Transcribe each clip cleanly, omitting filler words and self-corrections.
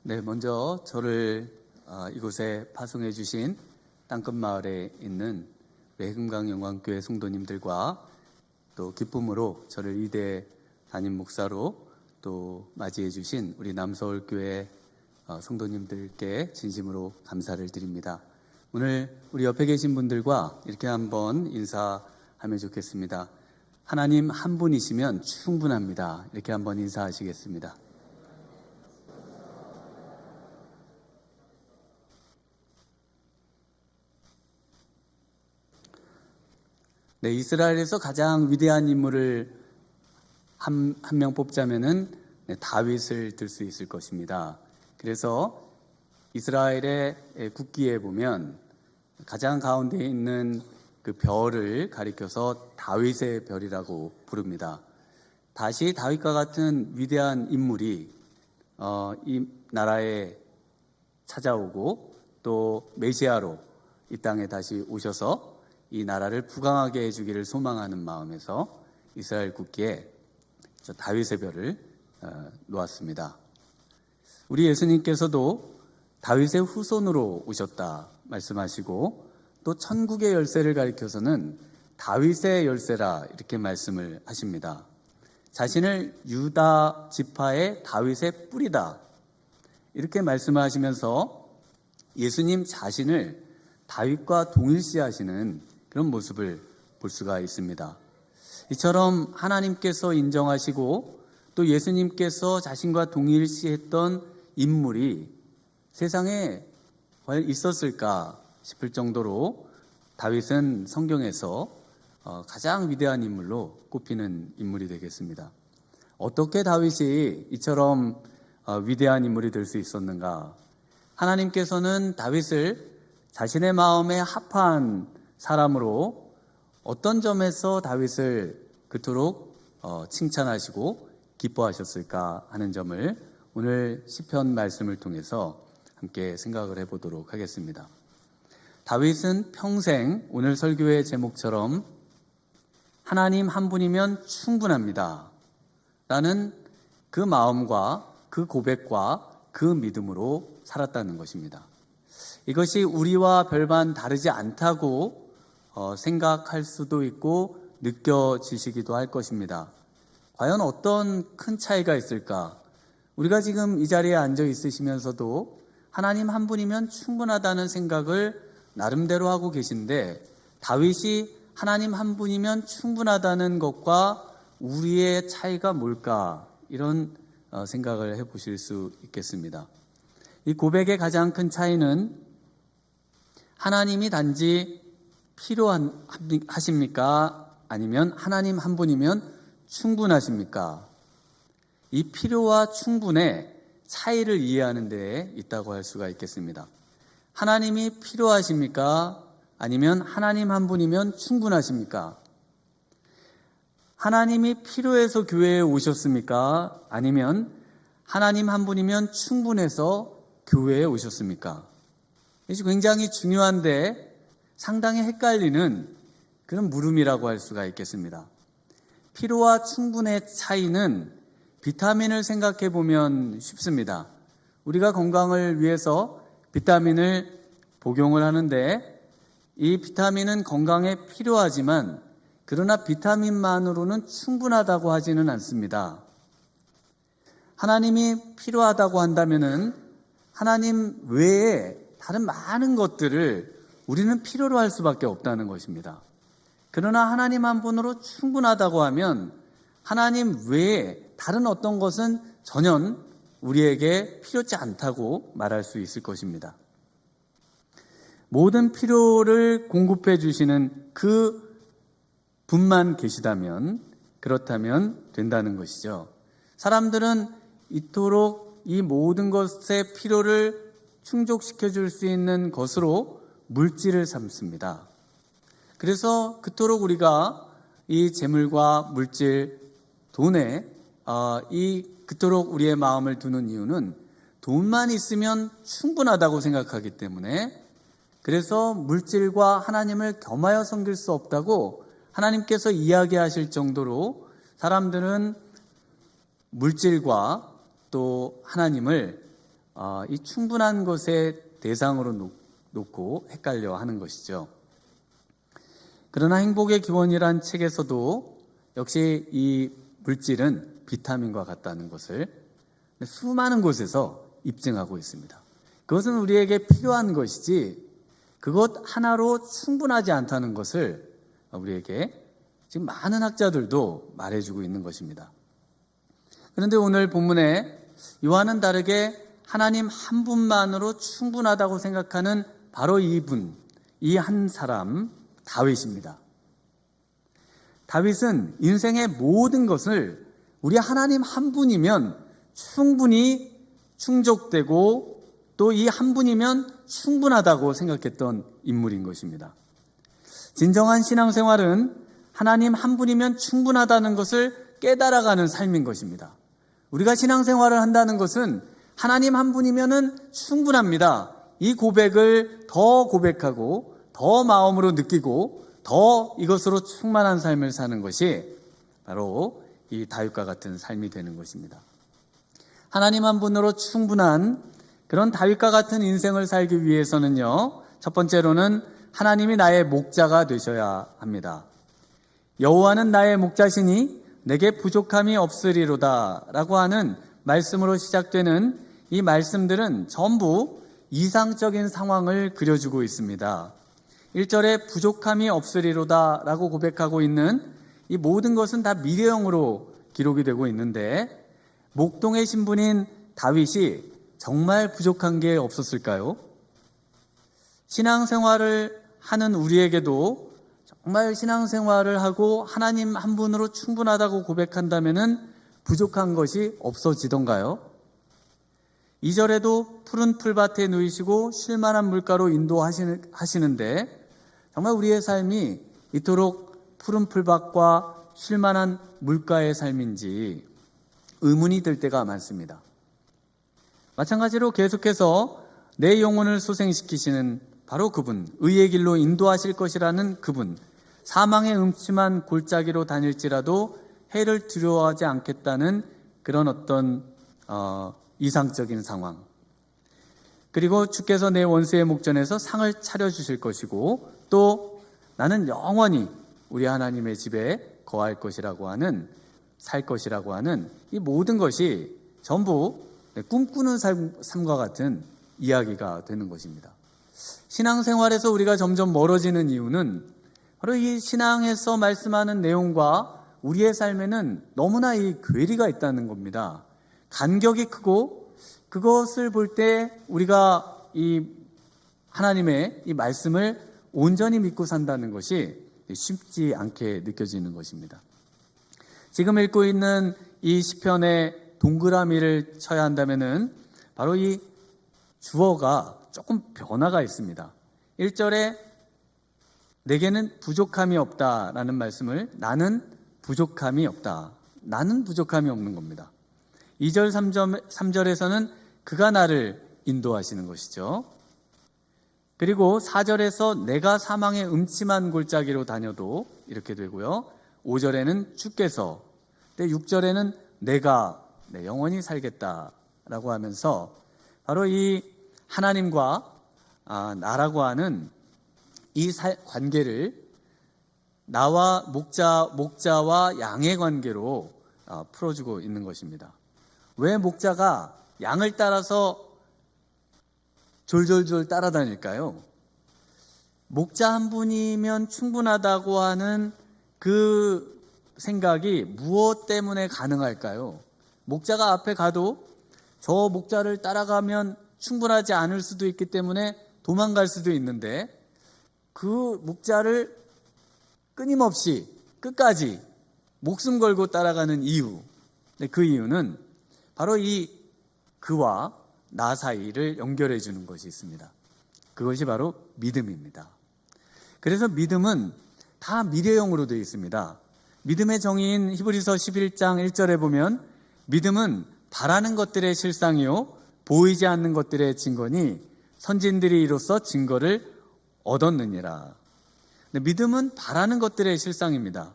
네, 먼저 저를 이곳에 파송해 주신 땅끝마을에 있는 외금강 영광교회 성도님들과 또 기쁨으로 저를 이대 담임 목사로 또 맞이해 주신 우리 남서울교회 성도님들께 진심으로 감사를 드립니다. 오늘 우리 옆에 계신 분들과 이렇게 한번 인사하면 좋겠습니다. 하나님 한 분이시면 충분합니다. 이렇게 한번 인사하시겠습니다. 네, 이스라엘에서 가장 위대한 인물을 한 명 뽑자면은 다윗을 들 수 있을 것입니다. 그래서 이스라엘의 국기에 보면 가장 가운데 있는 그 별을 가리켜서 다윗의 별이라고 부릅니다. 다시 다윗과 같은 위대한 인물이 이 나라에 찾아오고 또 메시아로 이 땅에 다시 오셔서 이 나라를 부강하게 해주기를 소망하는 마음에서 이스라엘 국기에 다윗의 별을 놓았습니다. 우리 예수님께서도 다윗의 후손으로 오셨다 말씀하시고 또 천국의 열쇠를 가리켜서는 다윗의 열쇠라 이렇게 말씀을 하십니다. 자신을 유다 지파의 다윗의 뿌리다 이렇게 말씀하시면서 예수님 자신을 다윗과 동일시하시는 그런 모습을 볼 수가 있습니다. 이처럼 하나님께서 인정하시고 또 예수님께서 자신과 동일시했던 인물이 세상에 과연 있었을까 싶을 정도로 다윗은 성경에서 가장 위대한 인물로 꼽히는 인물이 되겠습니다. 어떻게 다윗이 이처럼 위대한 인물이 될 수 있었는가? 하나님께서는 다윗을 자신의 마음에 합한 사람으로 어떤 점에서 다윗을 그토록 칭찬하시고 기뻐하셨을까 하는 점을 오늘 시편 말씀을 통해서 함께 생각을 해보도록 하겠습니다. 다윗은 평생 오늘 설교의 제목처럼 하나님 한 분이면 충분합니다 라는 그 마음과 그 고백과 그 믿음으로 살았다는 것입니다. 이것이 우리와 별반 다르지 않다고 생각할 수도 있고 느껴지시기도 할 것입니다. 과연 어떤 큰 차이가 있을까? 우리가 지금 이 자리에 앉아 있으시면서도 하나님 한 분이면 충분하다는 생각을 나름대로 하고 계신데 다윗이 하나님 한 분이면 충분하다는 것과 우리의 차이가 뭘까? 이런 생각을 해보실 수 있겠습니다. 이 고백의 가장 큰 차이는 하나님이 단지 필요하십니까? 아니면 하나님 한 분이면 충분하십니까? 이 필요와 충분의 차이를 이해하는 데에 있다고 할 수가 있겠습니다. 하나님이 필요하십니까? 아니면 하나님 한 분이면 충분하십니까? 하나님이 필요해서 교회에 오셨습니까? 아니면 하나님 한 분이면 충분해서 교회에 오셨습니까? 이것이 굉장히 중요한데 상당히 헷갈리는 그런 물음이라고 할 수가 있겠습니다. 필요와 충분의 차이는 비타민을 생각해 보면 쉽습니다. 우리가 건강을 위해서 비타민을 복용을 하는데 이 비타민은 건강에 필요하지만 그러나 비타민만으로는 충분하다고 하지는 않습니다. 하나님이 필요하다고 한다면은 하나님 외에 다른 많은 것들을 우리는 필요로 할 수밖에 없다는 것입니다. 그러나 하나님 한 분으로 충분하다고 하면 하나님 외에 다른 어떤 것은 전혀 우리에게 필요치 않다고 말할 수 있을 것입니다. 모든 필요를 공급해 주시는 그 분만 계시다면 그렇다면 된다는 것이죠. 사람들은 이토록 이 모든 것의 필요를 충족시켜 줄 수 있는 것으로 물질을 삼습니다. 그래서 그토록 우리가 이 재물과 물질, 돈에 그토록 우리의 마음을 두는 이유는 돈만 있으면 충분하다고 생각하기 때문에 그래서 물질과 하나님을 겸하여 섬길 수 없다고 하나님께서 이야기하실 정도로 사람들은 물질과 또 하나님을 이 충분한 것의 대상으로 놓고 헷갈려 하는 것이죠. 그러나 행복의 기원이란 책에서도 역시 이 물질은 비타민과 같다는 것을 수많은 곳에서 입증하고 있습니다. 그것은 우리에게 필요한 것이지 그것 하나로 충분하지 않다는 것을 우리에게 지금 많은 학자들도 말해주고 있는 것입니다. 그런데 오늘 본문에 요한은 다르게 하나님 한 분만으로 충분하다고 생각하는 바로 이분, 이 한 사람 다윗입니다. 다윗은 인생의 모든 것을 우리 하나님 한 분이면 충분히 충족되고 또 이 한 분이면 충분하다고 생각했던 인물인 것입니다. 진정한 신앙생활은 하나님 한 분이면 충분하다는 것을 깨달아가는 삶인 것입니다. 우리가 신앙생활을 한다는 것은 하나님 한 분이면 충분합니다. 이 고백을 더 고백하고 더 마음으로 느끼고 더 이것으로 충만한 삶을 사는 것이 바로 이 다윗과 같은 삶이 되는 것입니다. 하나님 한 분으로 충분한 그런 다윗과 같은 인생을 살기 위해서는요, 첫 번째로는 하나님이 나의 목자가 되셔야 합니다. 여호와는 나의 목자시니 내게 부족함이 없으리로다 라고 하는 말씀으로 시작되는 이 말씀들은 전부 이상적인 상황을 그려주고 있습니다. 1절에 부족함이 없으리로다 라고 고백하고 있는 이 모든 것은 다 미래형으로 기록이 되고 있는데, 목동의 신분인 다윗이 정말 부족한 게 없었을까요? 신앙생활을 하는 우리에게도 정말 신앙생활을 하고 하나님 한 분으로 충분하다고 고백한다면 부족한 것이 없어지던가요? 2절에도 푸른 풀밭에 누이시고 쉴만한 물가로 인도하시는데 정말 우리의 삶이 이토록 푸른 풀밭과 쉴만한 물가의 삶인지 의문이 들 때가 많습니다. 마찬가지로 계속해서 내 영혼을 소생시키시는 바로 그분, 의의 길로 인도하실 것이라는 그분, 사망의 음침한 골짜기로 다닐지라도 해를 두려워하지 않겠다는 그런 어떤 이상적인 상황, 그리고 주께서 내 원수의 목전에서 상을 차려주실 것이고 또 나는 영원히 우리 하나님의 집에 거할 것이라고 하는, 살 것이라고 하는 이 모든 것이 전부 꿈꾸는 삶과 같은 이야기가 되는 것입니다. 신앙생활에서 우리가 점점 멀어지는 이유는 바로 이 신앙에서 말씀하는 내용과 우리의 삶에는 너무나 이 괴리가 있다는 겁니다. 간격이 크고 그것을 볼 때 우리가 이 하나님의 이 말씀을 온전히 믿고 산다는 것이 쉽지 않게 느껴지는 것입니다. 지금 읽고 있는 이 시편의 동그라미를 쳐야 한다면은 바로 이 주어가 조금 변화가 있습니다. 1절에 내게는 부족함이 없다라는 말씀을 나는 부족함이 없다, 나는 부족함이 없는 겁니다. 2절 3절에서는 그가 나를 인도하시는 것이죠. 그리고 4절에서 내가 사망의 음침한 골짜기로 다녀도 이렇게 되고요. 5절에는 주께서, 6절에는 내가 영원히 살겠다라고 하면서 바로 이 하나님과 나라고 하는 이 관계를 나와 목자와 양의 관계로 풀어주고 있는 것입니다. 왜 목자가 양을 따라서 졸졸졸 따라다닐까요? 목자 한 분이면 충분하다고 하는 그 생각이 무엇 때문에 가능할까요? 목자가 앞에 가도 저 목자를 따라가면 충분하지 않을 수도 있기 때문에 도망갈 수도 있는데 그 목자를 끊임없이 끝까지 목숨 걸고 따라가는 이유, 그 이유는 바로 이 그와 나 사이를 연결해 주는 것이 있습니다. 그것이 바로 믿음입니다. 그래서 믿음은 다 미래형으로 되어 있습니다. 믿음의 정의인 히브리서 11장 1절에 보면 믿음은 바라는 것들의 실상이요 보이지 않는 것들의 증거니 선진들이 이로써 증거를 얻었느니라. 믿음은 바라는 것들의 실상입니다.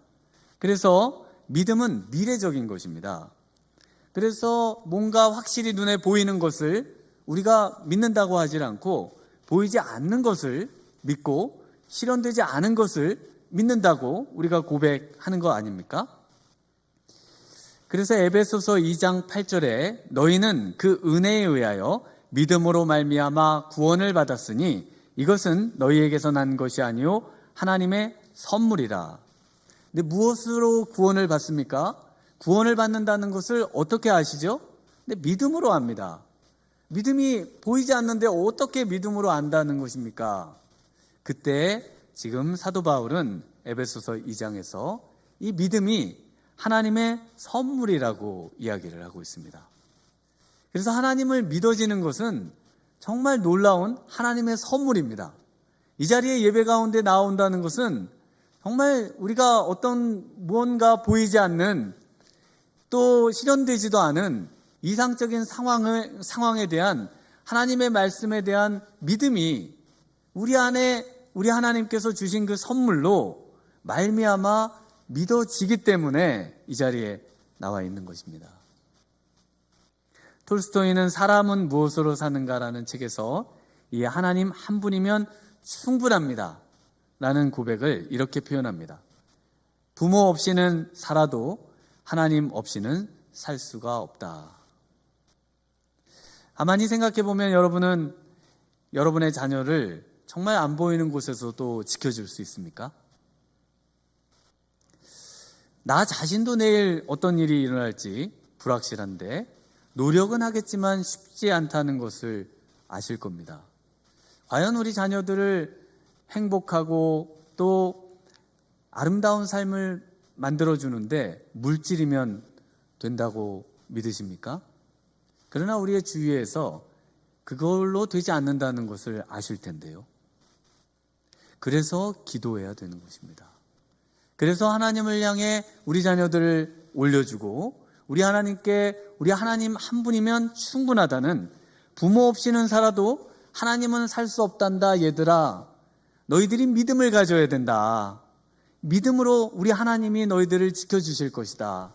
그래서 믿음은 미래적인 것입니다. 그래서 뭔가 확실히 눈에 보이는 것을 우리가 믿는다고 하지 않고 보이지 않는 것을 믿고 실현되지 않은 것을 믿는다고 우리가 고백하는 거 아닙니까? 그래서 에베소서 2장 8절에 너희는 그 은혜에 의하여 믿음으로 말미암아 구원을 받았으니 이것은 너희에게서 난 것이 아니요 하나님의 선물이라. 근데 무엇으로 구원을 받습니까? 구원을 받는다는 것을 어떻게 아시죠? 근데 믿음으로 압니다. 믿음이 보이지 않는데 어떻게 믿음으로 안다는 것입니까? 그때 지금 사도 바울은 에베소서 2장에서 이 믿음이 하나님의 선물이라고 이야기를 하고 있습니다. 그래서 하나님을 믿어지는 것은 정말 놀라운 하나님의 선물입니다. 이 자리에 예배 가운데 나온다는 것은 정말 우리가 어떤 무언가 보이지 않는 또 실현되지도 않은 이상적인 상황에 대한 하나님의 말씀에 대한 믿음이 우리 안에 우리 하나님께서 주신 그 선물로 말미암아 믿어지기 때문에 이 자리에 나와 있는 것입니다. 톨스토이는 사람은 무엇으로 사는가라는 책에서 이 하나님 한 분이면 충분합니다 라는 고백을 이렇게 표현합니다. 부모 없이는 살아도 하나님 없이는 살 수가 없다. 가만히 생각해 보면 여러분은 여러분의 자녀를 정말 안 보이는 곳에서도 지켜줄 수 있습니까? 나 자신도 내일 어떤 일이 일어날지 불확실한데 노력은 하겠지만 쉽지 않다는 것을 아실 겁니다. 과연 우리 자녀들을 행복하고 또 아름다운 삶을 만들어주는데 물질이면 된다고 믿으십니까? 그러나 우리의 주위에서 그걸로 되지 않는다는 것을 아실 텐데요. 그래서 기도해야 되는 것입니다. 그래서 하나님을 향해 우리 자녀들을 올려주고 우리 하나님 한 분이면 충분하다는 부모 없이는 살아도 하나님은 살 수 없단다. 얘들아, 너희들이 믿음을 가져야 된다. 믿음으로 우리 하나님이 너희들을 지켜주실 것이다.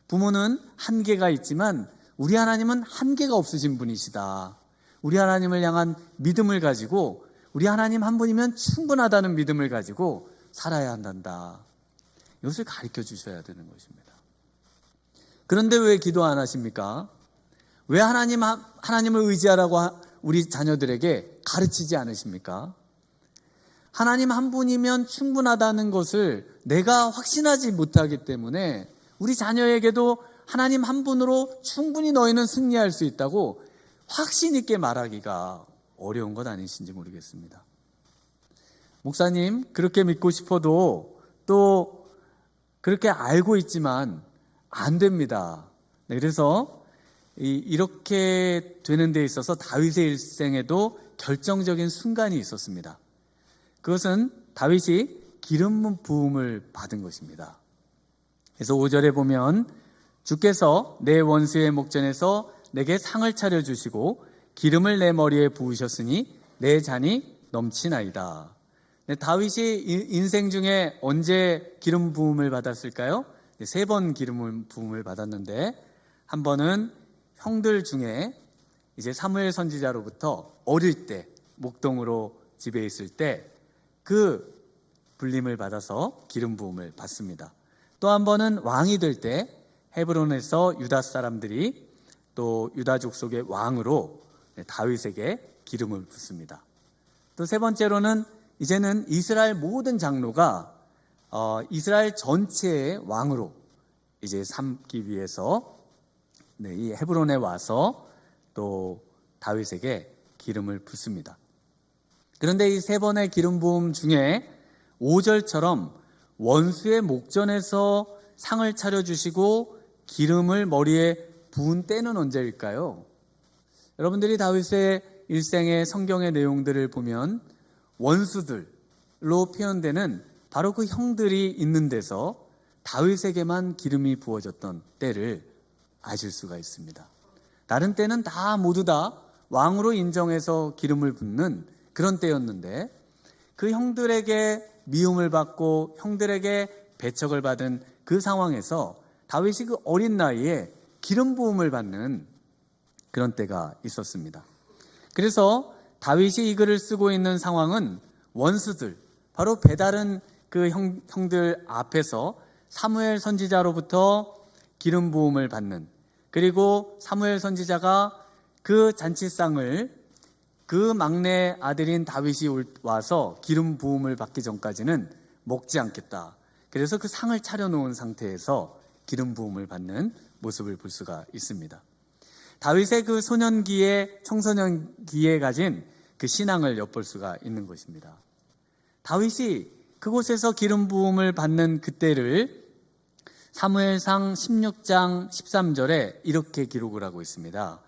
부모는 한계가 있지만 우리 하나님은 한계가 없으신 분이시다. 우리 하나님을 향한 믿음을 가지고 우리 하나님 한 분이면 충분하다는 믿음을 가지고 살아야 한단다. 이것을 가르쳐 주셔야 되는 것입니다. 그런데 왜 기도 안 하십니까? 왜 하나님을 의지하라고 우리 자녀들에게 가르치지 않으십니까? 하나님 한 분이면 충분하다는 것을 내가 확신하지 못하기 때문에 우리 자녀에게도 하나님 한 분으로 충분히 너희는 승리할 수 있다고 확신 있게 말하기가 어려운 것 아니신지 모르겠습니다. 목사님, 그렇게 믿고 싶어도 또 그렇게 알고 있지만 안 됩니다. 그래서 이렇게 되는 데 있어서 다윗의 일생에도 결정적인 순간이 있었습니다. 그것은 다윗이 기름 부음을 받은 것입니다. 그래서 5절에 보면 주께서 내 원수의 목전에서 내게 상을 차려주시고 기름을 내 머리에 부으셨으니 내 잔이 넘치나이다. 다윗이 인생 중에 언제 기름 부음을 받았을까요? 3번 기름 부음을 받았는데 한 번은 형들 중에 이제 사무엘 선지자로부터 어릴 때 목동으로 집에 있을 때 그 불림을 받아서 기름 부음을 받습니다. 또 한 번은 왕이 될 때 헤브론에서 유다 사람들이 또 유다 족속의 왕으로 다윗에게 기름을 붓습니다. 또 세 번째로는 이제는 이스라엘 모든 장로가 이스라엘 전체의 왕으로 이제 삼기 위해서 이 헤브론에 와서 또 다윗에게 기름을 붓습니다. 그런데 이 3번의 기름 부음 중에 5절처럼 원수의 목전에서 상을 차려주시고 기름을 머리에 부은 때는 언제일까요? 여러분들이 다윗의 일생의 성경의 내용들을 보면 원수들로 표현되는 바로 그 형들이 있는 데서 다윗에게만 기름이 부어졌던 때를 아실 수가 있습니다. 다른 때는 다 모두 다 왕으로 인정해서 기름을 붓는 그런 때였는데 그 형들에게 미움을 받고 형들에게 배척을 받은 그 상황에서 다윗이 그 어린 나이에 기름 부음을 받는 그런 때가 있었습니다. 그래서 다윗이 이 글을 쓰고 있는 상황은 원수들, 바로 배다른 그 형들 앞에서 사무엘 선지자로부터 기름 부음을 받는, 그리고 사무엘 선지자가 그 잔치상을 그 막내 아들인 다윗이 와서 기름 부음을 받기 전까지는 먹지 않겠다. 그래서 그 상을 차려놓은 상태에서 기름 부음을 받는 모습을 볼 수가 있습니다. 다윗의 그 소년기에, 청소년기에 가진 그 신앙을 엿볼 수가 있는 것입니다. 다윗이 그곳에서 기름 부음을 받는 그때를 사무엘상 16장 13절에 이렇게 기록을 하고 있습니다.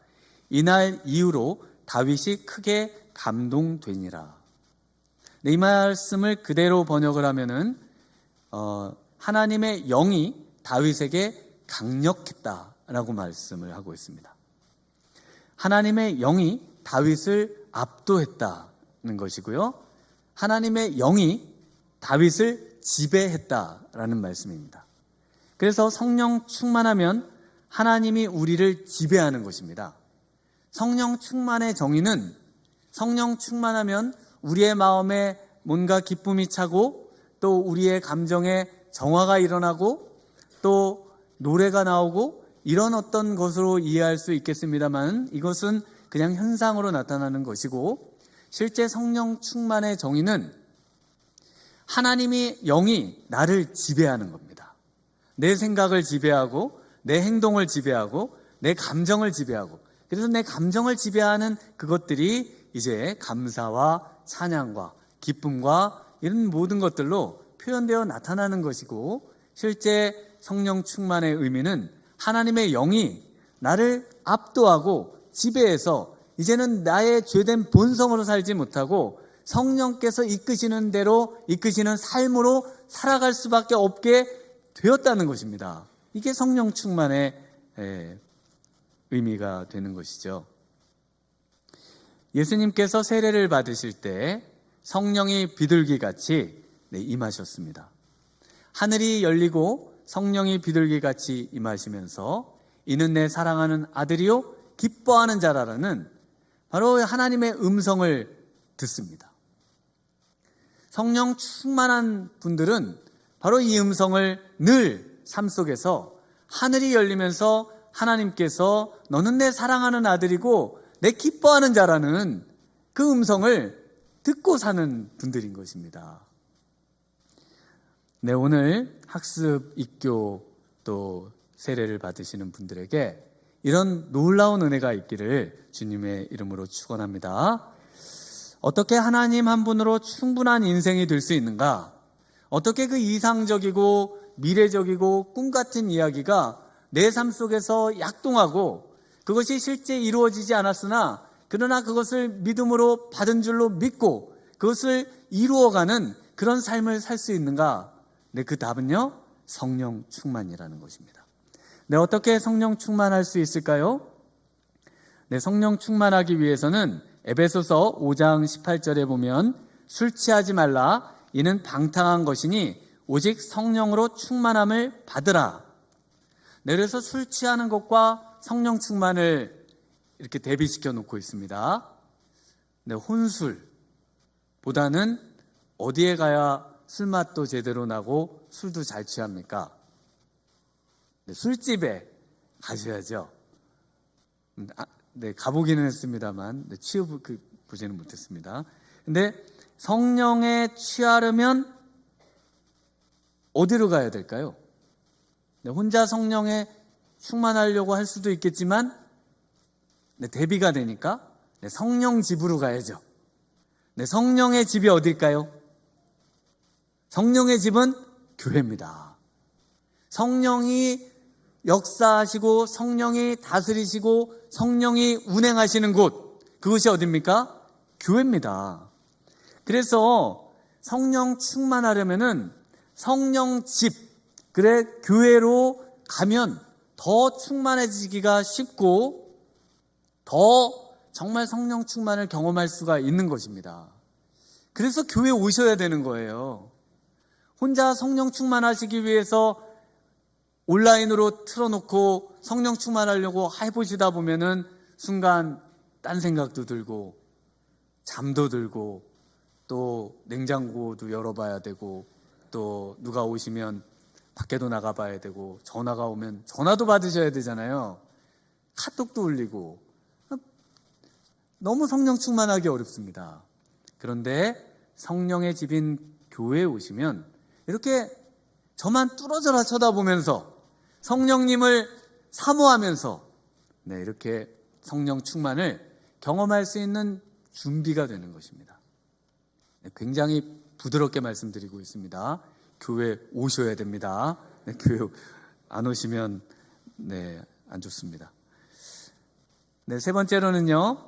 이날 이후로 다윗이 크게 감동되니라. 이 말씀을 그대로 번역을 하면은 하나님의 영이 다윗에게 강력했다라고 말씀을 하고 있습니다. 하나님의 영이 다윗을 압도했다는 것이고요. 하나님의 영이 다윗을 지배했다라는 말씀입니다. 그래서 성령 충만하면 하나님이 우리를 지배하는 것입니다. 성령 충만의 정의는 성령 충만하면 우리의 마음에 뭔가 기쁨이 차고 또 우리의 감정에 정화가 일어나고 또 노래가 나오고 이런 어떤 것으로 이해할 수 있겠습니다만 이것은 그냥 현상으로 나타나는 것이고, 실제 성령 충만의 정의는 하나님이 영이 나를 지배하는 겁니다. 내 생각을 지배하고 내 행동을 지배하고 내 감정을 지배하고, 그래서 내 감정을 지배하는 그것들이 이제 감사와 찬양과 기쁨과 이런 모든 것들로 표현되어 나타나는 것이고, 실제 성령 충만의 의미는 하나님의 영이 나를 압도하고 지배해서 이제는 나의 죄된 본성으로 살지 못하고 성령께서 이끄시는 대로 이끄시는 삶으로 살아갈 수밖에 없게 되었다는 것입니다. 이게 성령 충만의 의미가 되는 것이죠. 예수님께서 세례를 받으실 때 성령이 비둘기같이 임하셨습니다. 하늘이 열리고 성령이 비둘기같이 임하시면서 이는 내 사랑하는 아들이요 기뻐하는 자라라는 바로 하나님의 음성을 듣습니다. 성령 충만한 분들은 바로 이 음성을 늘 삶 속에서 하늘이 열리면서 하나님께서 너는 내 사랑하는 아들이고 내 기뻐하는 자라는 그 음성을 듣고 사는 분들인 것입니다. 네, 오늘 학습, 입교 또 세례를 받으시는 분들에게 이런 놀라운 은혜가 있기를 주님의 이름으로 축원합니다. 어떻게 하나님 한 분으로 충분한 인생이 될 수 있는가? 어떻게 그 이상적이고 미래적이고 꿈같은 이야기가 내 삶 속에서 약동하고 그것이 실제 이루어지지 않았으나 그러나 그것을 믿음으로 받은 줄로 믿고 그것을 이루어가는 그런 삶을 살 수 있는가? 네, 그 답은요, 성령 충만이라는 것입니다. 네, 어떻게 성령 충만할 수 있을까요? 네, 성령 충만하기 위해서는 에베소서 5장 18절에 보면 술 취하지 말라 이는 방탕한 것이니 오직 성령으로 충만함을 받으라. 네, 그래서 술 취하는 것과 성령 충만을 이렇게 대비시켜 놓고 있습니다. 네, 혼술보다는 어디에 가야 술맛도 제대로 나고 술도 잘 취합니까? 네, 술집에 가셔야죠. 네, 가보기는 했습니다만 취해보지는 못했습니다. 근데 성령에 취하려면 어디로 가야 될까요? 네, 혼자 성령에 충만하려고 할 수도 있겠지만 네, 대비가 되니까 네, 성령 집으로 가야죠. 네, 성령의 집이 어딜까요? 성령의 집은 교회입니다. 성령이 역사하시고 성령이 다스리시고 성령이 운행하시는 곳, 그것이 어디입니까? 교회입니다. 그래서 성령 충만하려면은 성령 집, 그래 교회로 가면 더 충만해지기가 쉽고 더 정말 성령 충만을 경험할 수가 있는 것입니다. 그래서 교회에 오셔야 되는 거예요. 혼자 성령 충만하시기 위해서 온라인으로 틀어놓고 성령 충만하려고 해보시다 보면은 순간 딴 생각도 들고 잠도 들고 또 냉장고도 열어봐야 되고 또 누가 오시면 밖에도 나가봐야 되고 전화가 오면 전화도 받으셔야 되잖아요. 카톡도 올리고 너무 성령 충만하기 어렵습니다. 그런데 성령의 집인 교회에 오시면 이렇게 저만 뚫어져라 쳐다보면서 성령님을 사모하면서 이렇게 성령 충만을 경험할 수 있는 준비가 되는 것입니다. 굉장히 부드럽게 말씀드리고 있습니다. 교회 오셔야 됩니다. 교회 안 오시면 안 좋습니다. 세 번째로는요,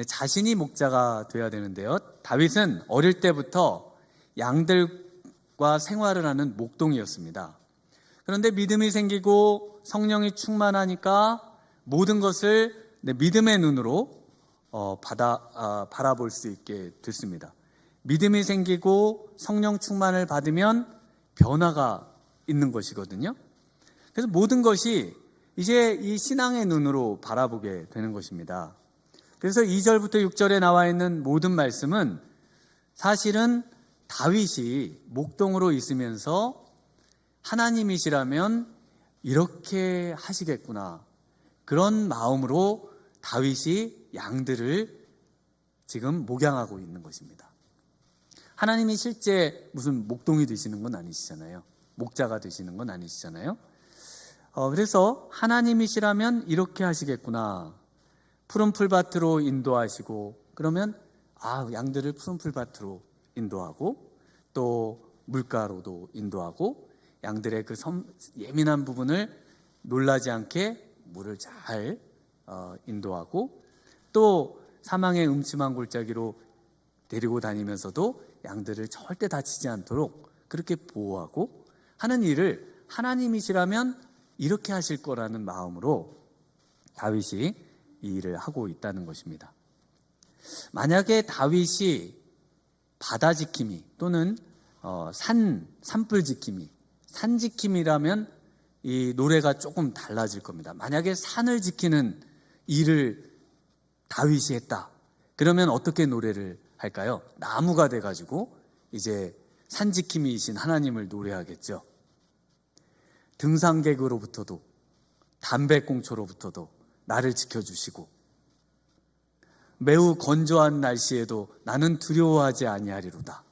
자신이 목자가 되어야 되는데요. 다윗은 어릴 때부터 양들과 생활을 하는 목동이었습니다. 그런데 믿음이 생기고 성령이 충만하니까 모든 것을 믿음의 눈으로 바라볼 수 있게 됐습니다. 믿음이 생기고 성령 충만을 받으면 변화가 있는 것이거든요. 그래서 모든 것이 이제 이 신앙의 눈으로 바라보게 되는 것입니다. 그래서 2절부터 6절에 나와 있는 모든 말씀은 사실은 다윗이 목동으로 있으면서 하나님이시라면 이렇게 하시겠구나, 그런 마음으로 다윗이 양들을 지금 목양하고 있는 것입니다. 하나님이 실제 무슨 목동이 되시는 건 아니시잖아요. 목자가 되시는 건 아니시잖아요. 그래서 하나님이시라면 이렇게 하시겠구나, 푸른 풀밭으로 인도하시고, 그러면 양들을 푸른 풀밭으로 인도하고 또 물가로도 인도하고 양들의 그 예민한 부분을 놀라지 않게 물을 잘 인도하고 또 사망의 음침한 골짜기로 데리고 다니면서도 양들을 절대 다치지 않도록 그렇게 보호하고 하는 일을 하나님이시라면 이렇게 하실 거라는 마음으로 다윗이 이 일을 하고 있다는 것입니다. 만약에 다윗이 바다 지킴이 또는 산불 지킴이, 산 지킴이라면 이 노래가 조금 달라질 겁니다. 만약에 산을 지키는 일을 다윗이 했다, 그러면 어떻게 노래를 할까요? 나무가 돼가지고 이제 산 지킴이이신 하나님을 노래하겠죠. 등산객으로부터도 담배꽁초로부터도 나를 지켜주시고 매우 건조한 날씨에도 나는 두려워하지 아니하리로다.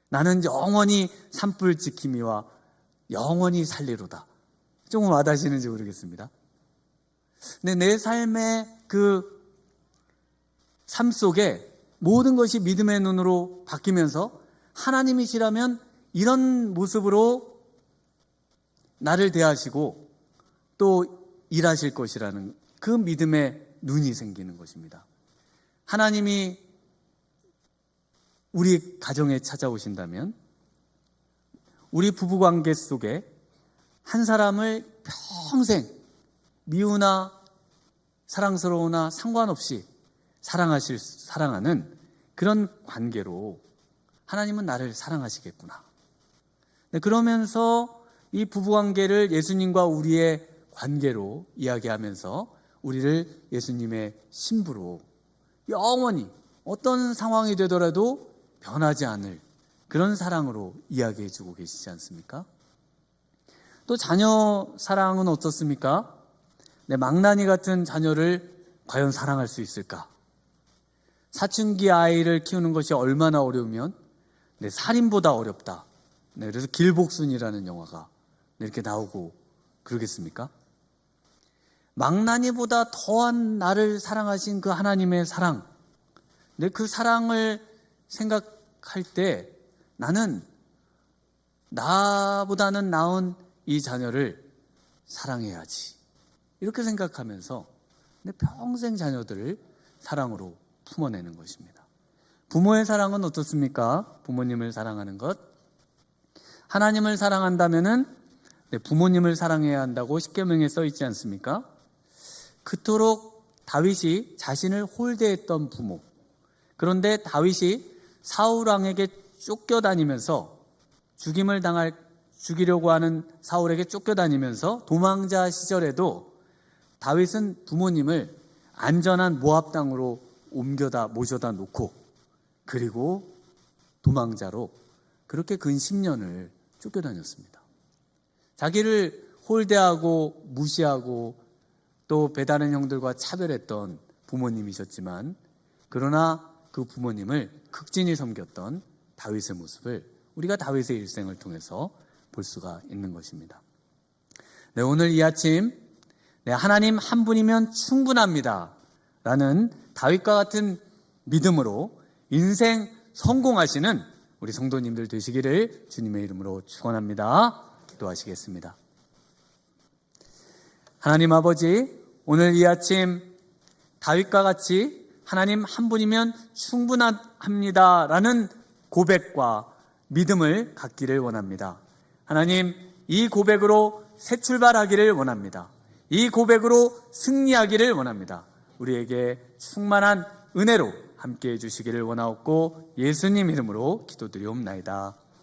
나는 영원히 산불 지킴이와 영원히 살리로다. 조금 와닿으시는지 모르겠습니다. 근데 내 삶의 그 삶 속에 모든 것이 믿음의 눈으로 바뀌면서 하나님이시라면 이런 모습으로 나를 대하시고 또 일하실 것이라는 그 믿음의 눈이 생기는 것입니다. 하나님이 우리 가정에 찾아오신다면 우리 부부관계 속에 한 사람을 평생 미우나 사랑스러우나 상관없이 사랑하는 그런 관계로 하나님은 나를 사랑하시겠구나. 그러면서 이 부부관계를 예수님과 우리의 관계로 이야기하면서 우리를 예수님의 신부로 영원히 어떤 상황이 되더라도 변하지 않을 그런 사랑으로 이야기해주고 계시지 않습니까? 또 자녀 사랑은 어떻습니까? 망나니 같은 자녀를 과연 사랑할 수 있을까? 사춘기 아이를 키우는 것이 얼마나 어려우면 살인보다 어렵다. 그래서 길복순이라는 영화가 이렇게 나오고 그러겠습니까? 망나니보다 더한 나를 사랑하신 그 하나님의 사랑, 그 사랑을 생각할 때 나는 나보다는 나은 이 자녀를 사랑해야지, 이렇게 생각하면서 평생 자녀들을 사랑으로 품어내는 것입니다. 부모의 사랑은 어떻습니까? 부모님을 사랑하는 것, 하나님을 사랑한다면은 부모님을 사랑해야 한다고 십계명에 써 있지 않습니까? 그토록 다윗이 자신을 홀대했던 부모, 그런데 다윗이 사울 왕에게 쫓겨다니면서 죽이려고 하는 사울에게 쫓겨다니면서 도망자 시절에도 다윗은 부모님을 안전한 모압 땅으로 옮겨다 모셔다 놓고 그리고 도망자로 그렇게 근 10년을 쫓겨다녔습니다. 자기를 홀대하고 무시하고 또 배다른 형들과 차별했던 부모님이셨지만 그러나 그 부모님을 극진히 섬겼던 다윗의 모습을 우리가 다윗의 일생을 통해서 볼 수가 있는 것입니다. 네, 오늘 이 아침 하나님 한 분이면 충분합니다 라는 다윗과 같은 믿음으로 인생 성공하시는 우리 성도님들 되시기를 주님의 이름으로 축원합니다. 기도하시겠습니다. 하나님 아버지, 오늘 이 아침 다윗과 같이 하나님 한 분이면 충분합니다 라는 고백과 믿음을 갖기를 원합니다. 하나님, 이 고백으로 새 출발하기를 원합니다. 이 고백으로 승리하기를 원합니다. 우리에게 충만한 은혜로 함께해 주시기를 원하옵고 예수님 이름으로 기도드리옵나이다.